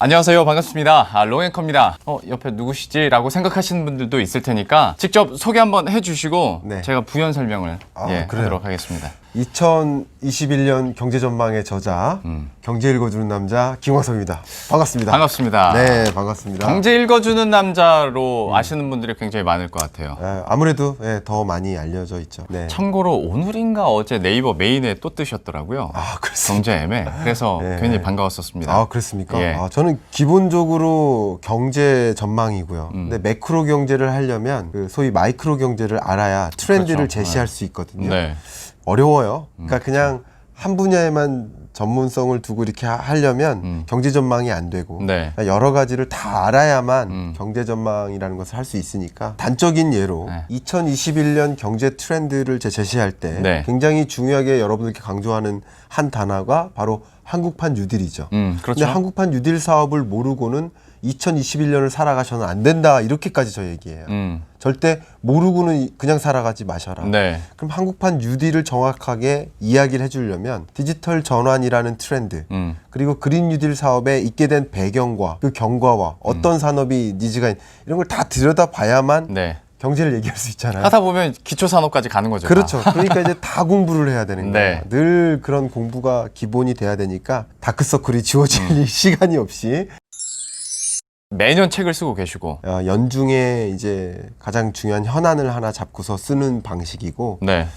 안녕하세요. 반갑습니다. 롱앵커입니다. 옆에 누구시지? 라고 생각하시는 분들도 있을 테니까 직접 소개 한번 해주시고 네. 제가 부연 설명을 그래요? 하도록 하겠습니다. 2021년 경제전망의 저자, 경제 읽어주는 남자 김광석입니다. 반갑습니다. 반갑습니다. 네, 반갑습니다. 경제 읽어주는 남자로 아시는 분들이 굉장히 많을 것 같아요. 아무래도 더 많이 알려져 있죠. 네. 참고로 오늘인가 어제 네이버 메인에 또 뜨셨더라고요. 그렇습니다. 경제엠에. 그래서 네. 굉장히 반가웠었습니다. 그렇습니까? 예. 저는 기본적으로 경제 전망이고요. 근데 매크로 경제를 하려면 그 소위 마이크로 경제를 알아야 트렌드를 그렇죠. 제시할 수 있거든요. 네. 어려워요. 그러니까 그냥 한 분야에만 전문성을 두고 이렇게 하려면 경제 전망이 안 되고 네. 그러니까 여러 가지를 다 알아야만 경제 전망이라는 것을 할 수 있으니까 단적인 예로 네. 2021년 경제 트렌드를 제시할 때 네. 굉장히 중요하게 여러분들께 강조하는 한 단어가 바로 한국판 뉴딜이죠. 그렇죠. 근데 한국판 뉴딜 사업을 모르고는 2021년을 살아가셔는 안 된다 이렇게까지 저 얘기해요. 절대 모르고는 그냥 살아가지 마셔라. 네. 그럼 한국판 뉴딜을 정확하게 이야기를 해주려면 디지털 전환이라는 트렌드 그리고 그린 뉴딜 사업에 있게 된 배경과 그 경과와 어떤 산업이 니즈가 이런 걸 다 들여다봐야만 네. 경제를 얘기할 수 있잖아요. 하다 보면 기초산업까지 가는 거죠. 그렇죠. 그러니까 이제 다 공부를 해야 되는 거예요. 네. 늘 그런 공부가 기본이 돼야 되니까 다크서클이 지워질 시간이 없이 매년 책을 쓰고 계시고. 연중에 이제 가장 중요한 현안을 하나 잡고서 쓰는 방식이고 네.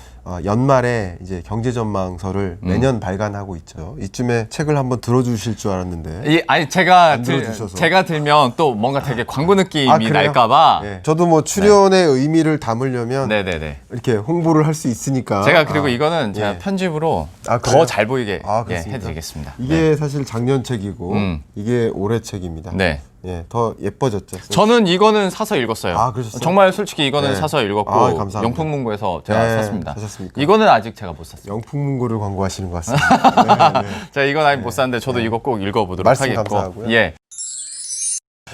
연말에 이제 경제전망서를 매년 발간하고 있죠. 이쯤에 책을 한번 들어주실 줄 알았는데. 아니 제가 안 들어주셔서. 제가 들면 또 뭔가 되게 광고 느낌이 그래요? 날까봐. 네. 저도 뭐 출연의 의미를 담으려면 네네네. 이렇게 홍보를 할 수 있으니까. 제가 그리고 이거는 제가 예. 편집으로 그래요? 더 잘 보이게 그렇습니까? 해드리겠습니다. 이게 사실 작년 책이고 이게 올해 책입니다. 네. 예, 더 예뻐졌죠. 저는 이거는 사서 읽었어요. 그러셨어요? 정말 솔직히 이거는 네. 사서 읽었고 감사합니다. 용품문고에서 제가 네, 샀습니다. 사셨습니까? 이거는 아직 제가 못 샀어요. 영풍문고를 광고하시는 것 같습니다. 네, 네. 제가 이건 아직 못 샀는데 저도 이거 꼭 읽어보도록 말씀 하겠고. 감사하고요. 예.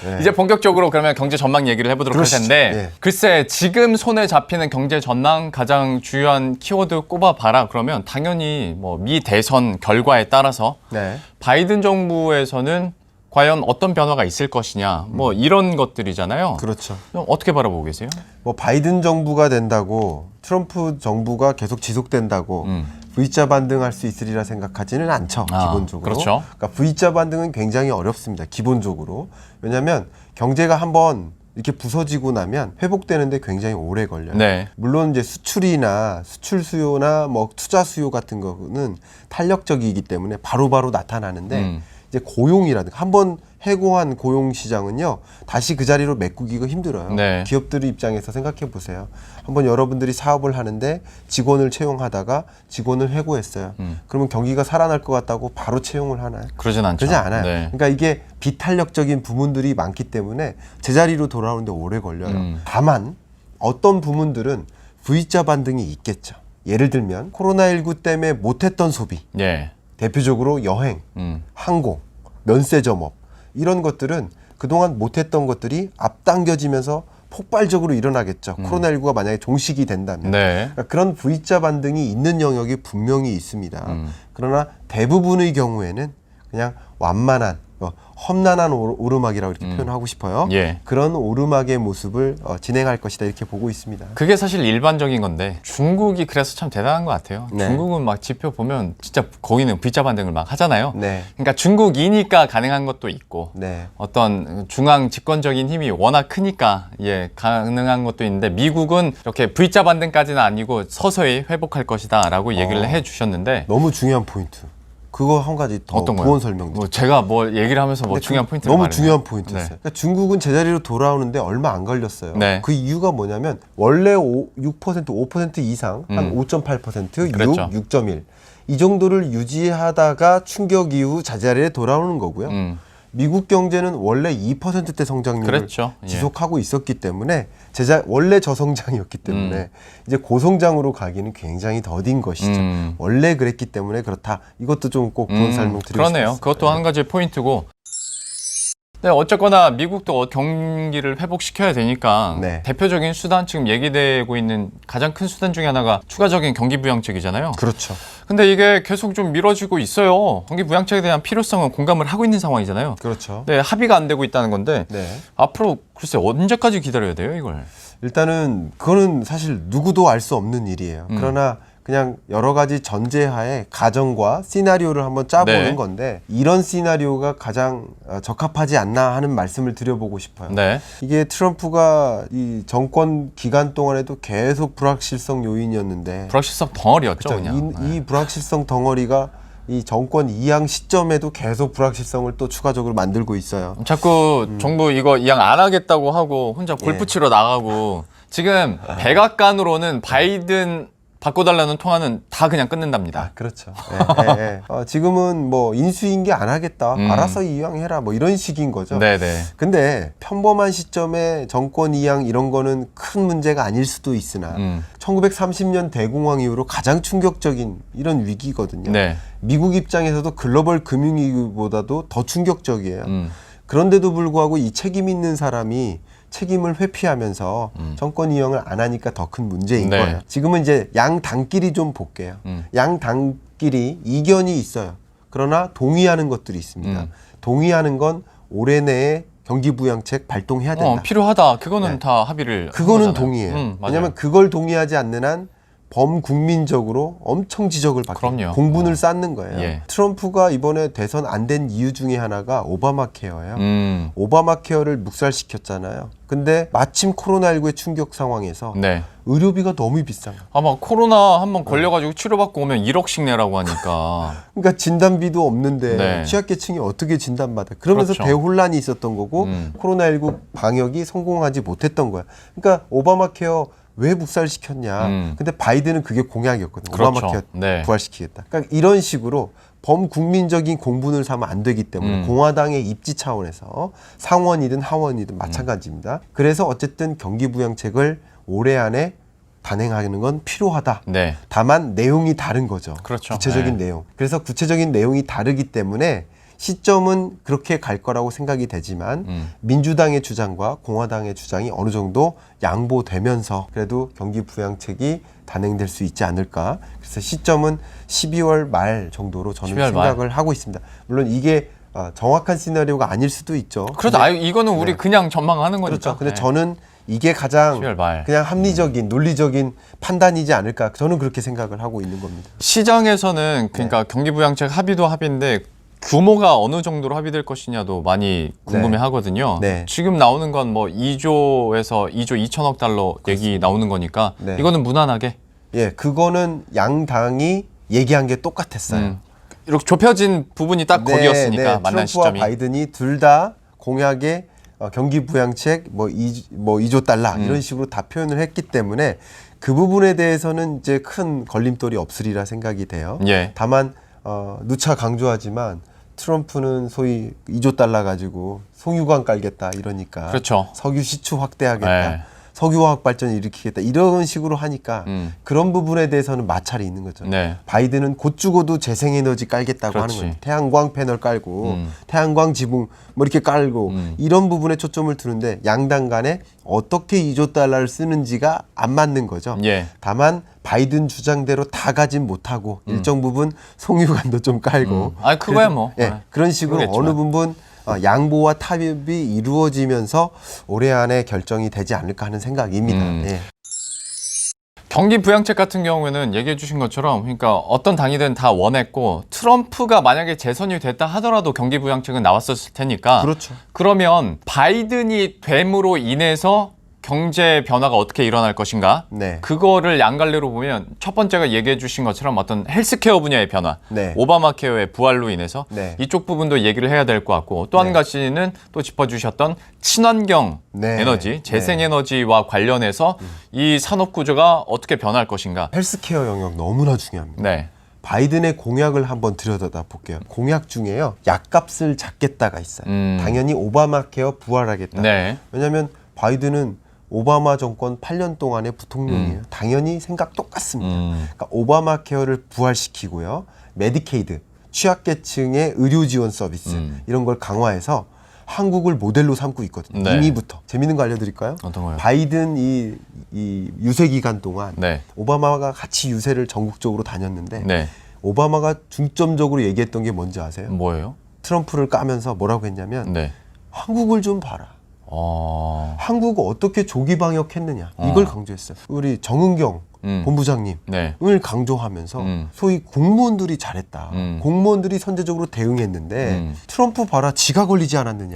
네. 이제 본격적으로 그러면 경제 전망 얘기를 해보도록 할 그러시죠. 텐데 예. 글쎄 지금 손에 잡히는 경제 전망 가장 주요한 키워드 꼽아봐라 그러면 당연히 뭐 미 대선 결과에 따라서 네. 바이든 정부에서는 과연 어떤 변화가 있을 것이냐 뭐 이런 것들이잖아요. 그렇죠. 그럼 어떻게 바라보고 계세요? 뭐 바이든 정부가 된다고 트럼프 정부가 계속 지속된다고 V자 반등할 수 있으리라 생각하지는 않죠. 기본적으로. 그렇죠. 그러니까 V자 반등은 굉장히 어렵습니다. 기본적으로. 왜냐하면 경제가 한번 이렇게 부서지고 나면 회복되는데 굉장히 오래 걸려요. 네. 물론 이제 수출이나 수출 수요나 뭐 투자 수요 같은 거는 탄력적이기 때문에 바로바로 나타나는데 이제 고용이라든가 한번 해고한 고용 시장은요 다시 그 자리로 메꾸기가 힘들어요. 네. 기업들 입장에서 생각해 보세요. 한번 여러분들이 사업을 하는데 직원을 채용하다가 직원을 해고했어요. 그러면 경기가 살아날 것 같다고 바로 채용을 하나요? 그러진 않죠. 그러지 않아요. 네. 그러니까 이게 비탄력적인 부문들이 많기 때문에 제자리로 돌아오는데 오래 걸려요. 다만 어떤 부문들은 V자 반등이 있겠죠. 예를 들면 코로나19 때문에 못했던 소비, 예. 대표적으로 여행, 항공, 면세점업 이런 것들은 그동안 못했던 것들이 앞당겨지면서 폭발적으로 일어나겠죠. 코로나19가 만약에 종식이 된다면. 네. 그러니까 그런 V자 반등이 있는 영역이 분명히 있습니다. 그러나 대부분의 경우에는 그냥 완만한 험난한 오르막이라고 이렇게 표현하고 싶어요. 예. 그런 오르막의 모습을 진행할 것이다 이렇게 보고 있습니다. 그게 사실 일반적인 건데 중국이 그래서 참 대단한 것 같아요. 네. 중국은 막 지표 보면 진짜 거기는 V자 반등을 막 하잖아요. 네. 그러니까 중국이니까 가능한 것도 있고 네. 어떤 중앙 집권적인 힘이 워낙 크니까 가능한 것도 있는데 미국은 이렇게 V자 반등까지는 아니고 서서히 회복할 것이다라고 얘기를 해주셨는데 너무 중요한 포인트. 그거 한 가지 더 어떤 거요? 부원 설명 드릴게요. 뭐 제가 뭐 얘기를 하면서 뭐 중요한 포인트를 너무 말해요. 중요한 포인트였어요. 네. 그러니까 중국은 제자리로 돌아오는데 얼마 안 걸렸어요. 네. 그 이유가 뭐냐면 원래 6%, 5% 이상 한 5.8%, 그랬죠. 6, 6.1 이 정도를 유지하다가 충격 이후 제자리에 돌아오는 거고요. 미국 경제는 원래 2%대 성장률을 그랬죠. 예. 지속하고 있었기 때문에 원래 저성장이었기 때문에 이제 고성장으로 가기는 굉장히 더딘 것이죠. 원래 그랬기 때문에 그렇다. 이것도 좀 꼭 부연 설명 드리고 그러네요. 싶었어요. 그것도 한 가지 포인트고 네, 어쨌거나 미국도 경기를 회복시켜야 되니까 네. 대표적인 수단 지금 얘기되고 있는 가장 큰 수단 중에 하나가 추가적인 경기 부양책이잖아요. 그렇죠. 근데 이게 계속 좀 미뤄지고 있어요. 경기 부양책에 대한 필요성은 공감을 하고 있는 상황이잖아요. 그렇죠. 네, 합의가 안 되고 있다는 건데 네. 앞으로 글쎄 언제까지 기다려야 돼요, 이걸? 일단은 그거는 사실 누구도 알 수 없는 일이에요. 그러나 그냥 여러 가지 전제하에 가정과 시나리오를 한번 짜보는 네. 건데 이런 시나리오가 가장 적합하지 않나 하는 말씀을 드려보고 싶어요. 네. 이게 트럼프가 이 정권 기간 동안에도 계속 불확실성 요인이었는데 불확실성 덩어리였죠, 그렇죠. 그냥. 이 불확실성 덩어리가 이 정권 이양 시점에도 계속 불확실성을 또 추가적으로 만들고 있어요. 자꾸 정부 이거 이양 안 하겠다고 하고 혼자 골프 예. 치러 나가고 지금 백악관으로는 바이든 바꿔달라는 통화는 다 그냥 끊는답니다. 그렇죠. 예. 지금은 뭐 인수인계 안 하겠다. 알아서 이양해라. 뭐 이런 식인 거죠. 네네. 근데 평범한 시점에 정권 이양 이런 거는 큰 문제가 아닐 수도 있으나 1930년 대공황 이후로 가장 충격적인 이런 위기거든요. 네. 미국 입장에서도 글로벌 금융위기보다도 더 충격적이에요. 그런데도 불구하고 이 책임 있는 사람이 책임을 회피하면서 정권 이양을 안 하니까 더 큰 문제인 네. 거예요. 지금은 이제 양 당끼리 좀 볼게요. 양 당끼리 이견이 있어요. 그러나 동의하는 것들이 있습니다. 동의하는 건 올해 내에 경기부양책 발동해야 된다. 필요하다. 그거는 네. 다 합의를. 그거는 한 거잖아요. 동의해요. 맞아요. 왜냐하면 그걸 동의하지 않는 한 범국민적으로 엄청 지적을 받고 그럼요. 공분을 쌓는 거예요. 예. 트럼프가 이번에 대선 안 된 이유 중에 하나가 오바마 케어예요. 오바마 케어를 묵살시켰잖아요. 근데 마침 코로나19의 충격 상황에서 네. 의료비가 너무 비싼 거예요. 아마 코로나 한번 걸려가지고 치료받고 오면 1억씩 내라고 하니까. 그러니까 진단비도 없는데 네. 취약계층이 어떻게 진단받아요? 그러면서 그렇죠. 대혼란이 있었던 거고 코로나19 방역이 성공하지 못했던 거야. 그러니까 오바마 케어 왜 묵살시켰냐. 근데 바이든은 그게 공약이었거든요. 그렇죠. 오바마 케어 네. 부활시키겠다. 그러니까 이런 식으로 범국민적인 공분을 사면 안 되기 때문에 공화당의 입지 차원에서 상원이든 하원이든 마찬가지입니다. 그래서 어쨌든 경기부양책을 올해 안에 단행하는 건 필요하다. 네. 다만 내용이 다른 거죠. 그렇죠. 구체적인 네. 내용. 그래서 구체적인 내용이 다르기 때문에 시점은 그렇게 갈 거라고 생각이 되지만 민주당의 주장과 공화당의 주장이 어느 정도 양보되면서 그래도 경기부양책이 단행될 수 있지 않을까. 그래서 시점은 12월 말 정도로 저는 12월 말. 생각을 하고 있습니다. 물론 이게 정확한 시나리오가 아닐 수도 있죠. 그렇죠. 이거는 우리 그냥 전망하는 거니까. 그렇죠. 근데 네. 저는 이게 가장 12월 말. 그냥 합리적인 논리적인 판단이지 않을까. 저는 그렇게 생각을 하고 있는 겁니다. 시장에서는 그러니까 경기부양책 합의도 합의인데 규모가 어느 정도로 합의될 것이냐도 많이 궁금해 하거든요. 네. 지금 나오는 건 뭐 2조에서 2조 2천억 달러 얘기 나오는 거니까 네. 이거는 무난하게 예, 그거는 양 당이 얘기한 게 똑같았어요. 이렇게 좁혀진 부분이 딱 거기였으니까 만난 트럼프와 시점이. 바이든이 둘 다 공약에 경기 부양책 뭐 2조 달러 이런 식으로 다 표현을 했기 때문에 그 부분에 대해서는 이제 큰 걸림돌이 없으리라 생각이 돼요. 예. 다만 누차 강조하지만 트럼프는 소위 2조 달러 가지고 송유관 깔겠다 이러니까 그렇죠. 석유 시추 확대하겠다. 네. 석유화학 발전을 일으키겠다 이런 식으로 하니까 그런 부분에 대해서는 마찰이 있는 거죠. 네. 바이든은 곧 죽어도 재생에너지 깔겠다고 그렇지. 하는 거예요. 태양광 패널 깔고 태양광 지붕 뭐 이렇게 깔고 이런 부분에 초점을 두는데 양당 간에 어떻게 2조 달러를 쓰는지가 안 맞는 거죠. 예. 다만 바이든 주장대로 다 가진 못하고 일정 부분 송유관도 좀 깔고 그거야 뭐. 예, 그런 식으로 모르겠지만. 어느 부분 양보와 타협이 이루어지면서 올해 안에 결정이 되지 않을까 하는 생각입니다. 예. 경기 부양책 같은 경우에는 얘기해 주신 것처럼 그러니까 어떤 당이든 다 원했고 트럼프가 만약에 재선이 됐다 하더라도 경기 부양책은 나왔었을 테니까 그렇죠. 그러면 바이든이 됨으로 인해서 경제 변화가 어떻게 일어날 것인가? 네. 그거를 양갈래로 보면 첫 번째가 얘기해 주신 것처럼 어떤 헬스케어 분야의 변화, 네. 오바마 케어의 부활로 인해서 네. 이쪽 부분도 얘기를 해야 될 것 같고 또 한 네. 가지는 또 짚어주셨던 친환경 네. 에너지, 재생에너지와 관련해서 이 산업 구조가 어떻게 변할 것인가? 헬스케어 영역 너무나 중요합니다. 네. 바이든의 공약을 한번 들여다봐 볼게요. 공약 중에요. 약값을 잡겠다가 있어요. 당연히 오바마 케어 부활하겠다. 네. 왜냐하면 바이든은 오바마 정권 8년 동안의 부통령이에요. 당연히 생각 똑같습니다. 그러니까 오바마 케어를 부활시키고요. 메디케이드, 취약계층의 의료 지원 서비스 이런 걸 강화해서 한국을 모델로 삼고 있거든요. 네. 이미부터. 재밌는 거 알려드릴까요? 어떤 거요? 바이든 이 유세 기간 동안 네. 오바마가 같이 유세를 전국적으로 다녔는데 네. 오바마가 중점적으로 얘기했던 게 뭔지 아세요? 뭐예요? 트럼프를 까면서 뭐라고 했냐면 네. 한국을 좀 봐라. 한국을 어떻게 조기 방역했느냐 이걸 강조했어요. 우리 정은경 본부장님을 네. 강조하면서 소위 공무원들이 잘했다. 공무원들이 선제적으로 대응했는데 트럼프 봐라 지가 걸리지 않았느냐.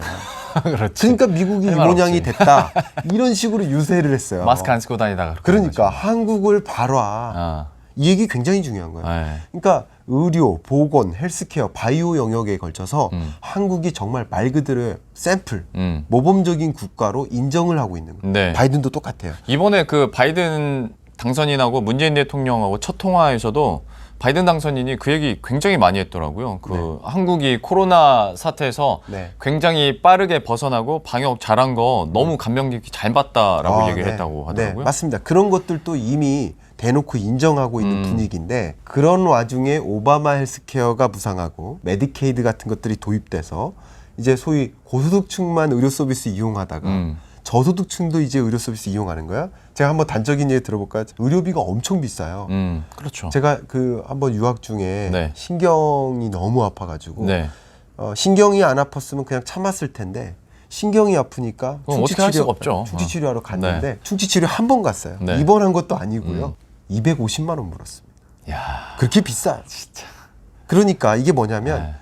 그렇지. 그러니까 미국이 이 할말 모양이 없지. 됐다. 이런 식으로 유세를 했어요. 마스크 안 쓰고 다니다가. 그러니까 한국을 봐라. 아. 이 얘기 굉장히 중요한 거예요. 네. 그러니까 의료, 보건, 헬스케어, 바이오 영역에 걸쳐서 한국이 정말 말 그대로 샘플, 모범적인 국가로 인정을 하고 있는 거예요. 네. 바이든도 똑같아요. 이번에 그 바이든 당선인하고 문재인 대통령하고 첫 통화에서도 바이든 당선인이 그 얘기 굉장히 많이 했더라고요. 그 한국이 코로나 사태에서 네. 굉장히 빠르게 벗어나고 방역 잘한 거 너무 감명 깊게 잘 봤다라고 얘기를 네. 했다고 하더라고요. 네, 맞습니다. 그런 것들도 이미 대놓고 인정하고 있는 분위기인데 그런 와중에 오바마 헬스케어가 부상하고 메디케이드 같은 것들이 도입돼서 이제 소위 고소득층만 의료 서비스 이용하다가 저소득층도 이제 의료 서비스 이용하는 거야. 제가 한번 단적인 얘기 들어볼까요? 의료비가 엄청 비싸요. 그렇죠. 제가 그 한번 유학 중에 네. 신경이 너무 아파가지고 네. 신경이 안 아팠으면 그냥 참았을 텐데 충치치료 아프니까 그럼 어떻게 할 수가 없죠. 충치치료하러 갔는데 충치치료 한 번 갔어요. 네. 입원한 것도 아니고요. 250만 원 물었습니다. 야, 그렇게 비싸요. 진짜. 그러니까 이게 뭐냐면 네.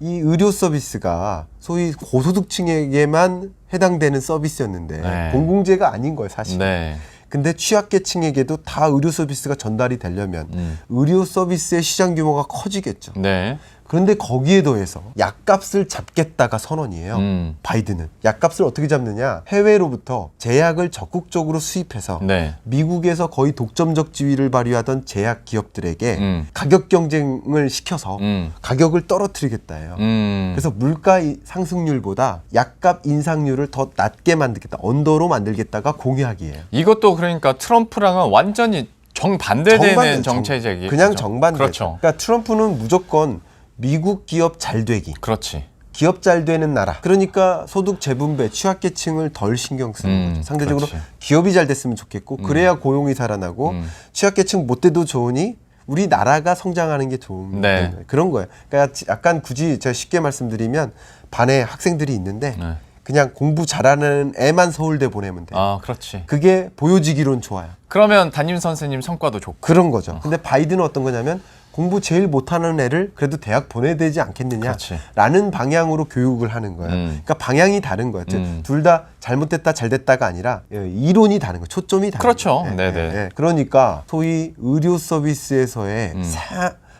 이 의료 서비스가 소위 고소득층에게만 해당되는 서비스였는데 네. 공공재가 아닌 거예요, 사실. 네. 근데 취약계층에게도 다 의료 서비스가 전달이 되려면 의료 서비스의 시장 규모가 커지겠죠. 네. 그런데 거기에 더해서 약값을 잡겠다가 선언이에요. 바이든은. 약값을 어떻게 잡느냐. 해외로부터 제약을 적극적으로 수입해서 네. 미국에서 거의 독점적 지위를 발휘하던 제약 기업들에게 가격 경쟁을 시켜서 가격을 떨어뜨리겠다예요. 그래서 물가 상승률보다 약값 인상률을 더 낮게 만들겠다. 언더로 만들겠다가 공약이에요. 이것도 그러니까 트럼프랑은 완전히 정반대되는 정책이죠. 그냥 정반대. 그렇죠. 그러니까 트럼프는 무조건 미국 기업 잘 되기. 그렇지. 기업 잘 되는 나라. 그러니까 소득 재분배, 취약계층을 덜 신경 쓰는 거죠. 상대적으로 그렇지. 기업이 잘 됐으면 좋겠고 그래야 고용이 살아나고 취약계층 못 돼도 좋으니 우리 나라가 성장하는 게 좋은 네. 거예요. 그런 거예요. 그러니까 약간 굳이 제가 쉽게 말씀드리면 반에 학생들이 있는데 네. 그냥 공부 잘하는 애만 서울대 보내면 돼요. 아, 그렇지. 그게 보여지기론 좋아요. 그러면 담임 선생님 성과도 좋고. 그런 거죠. 근데 바이든은 어떤 거냐면 공부 제일 못하는 애를 그래도 대학 보내야 되지 않겠느냐라는 방향으로 교육을 하는 거예요. 그러니까 방향이 다른 거예요. 둘 다 잘못됐다 잘됐다가 아니라 이론이 다른 거예요. 초점이 다른 그렇죠. 거예요. 네네. 그러니까 소위 의료 서비스에서의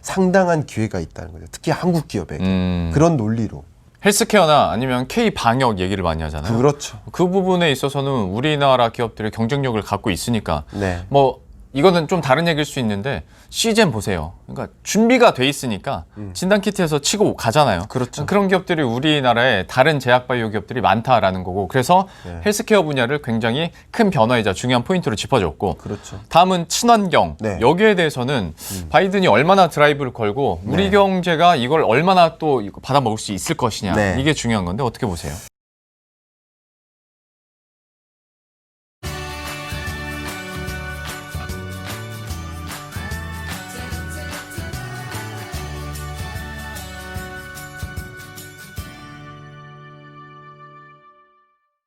상당한 기회가 있다는 거죠. 특히 한국 기업에게. 그런 논리로. 헬스케어나 아니면 K-방역 얘기를 많이 하잖아요. 그렇죠. 그 부분에 있어서는 우리나라 기업들이 경쟁력을 갖고 있으니까 네. 뭐 이거는 좀 다른 얘기일 수 있는데 시젠 보세요. 그러니까 준비가 돼 있으니까 진단키트에서 치고 가잖아요. 그렇죠. 그런 기업들이 우리나라에 다른 제약바이오 기업들이 많다라는 거고 그래서 네. 헬스케어 분야를 굉장히 큰 변화이자 중요한 포인트로 짚어줬고 그렇죠. 다음은 친환경. 네. 여기에 대해서는 바이든이 얼마나 드라이브를 걸고 우리 경제가 이걸 얼마나 또 받아먹을 수 있을 것이냐. 네. 이게 중요한 건데 어떻게 보세요?